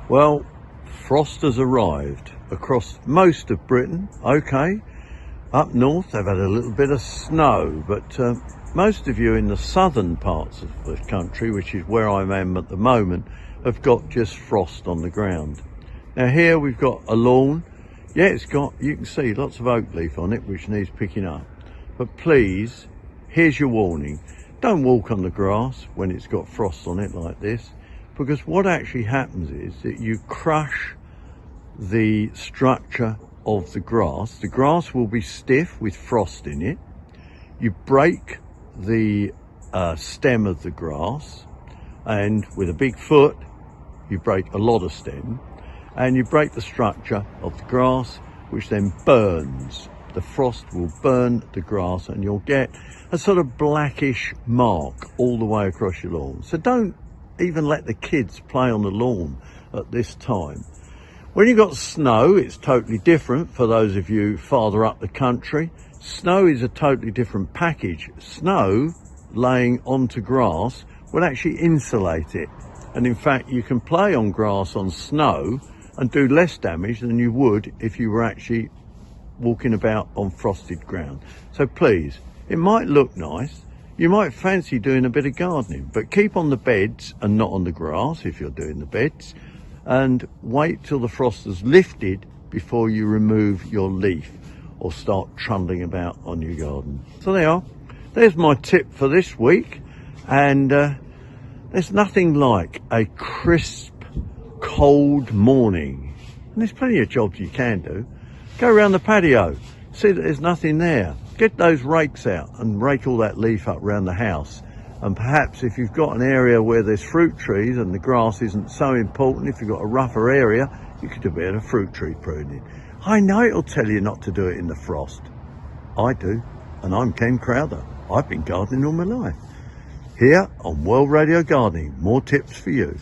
Well, frost has arrived across most of Britain. Okay, up north they've had a little bit of snow, but most of you in the southern parts of the country, which is where I am at the moment, have got just frost on the ground. Now here we've got a lawn. Yeah, it's got, you can see lots of oak leaf on it, which needs picking up. But please, here's your warning. Don't walk on the grass when it's got frost on it like this, because what actually happens is that you crush the structure of the grass. The grass will be stiff with frost in it. You break the stem of the grass, and with a big foot, you break a lot of stem, and you break the structure of the grass, which then burns. The frost will burn the grass and you'll get a sort of blackish mark all the way across your lawn. So don't even let the kids play on the lawn at this time. When you've got snow, it's totally different. For those of you farther up the country, snow is a totally different package. Snow laying onto grass will actually insulate it. And in fact, you can play on grass on snow and do less damage than you would if you were actually walking about on frosted ground. So please, it might look nice. You might fancy doing a bit of gardening, but keep on the beds and not on the grass if you're doing the beds, and wait till the frost has lifted before you remove your leaf or start trundling about on your garden. So there you are. There's my tip for this week. And there's nothing like a crisp, cold morning. And there's plenty of jobs you can do. Go around the patio, see that there's nothing there. Get those rakes out and rake all that leaf up around the house. And perhaps if you've got an area where there's fruit trees and the grass isn't so important, if you've got a rougher area, you could do a bit of fruit tree pruning. I know it'll tell you not to do it in the frost. I do, and I'm Ken Crowther. I've been gardening all my life. Here on World Radio Gardening, more tips for you.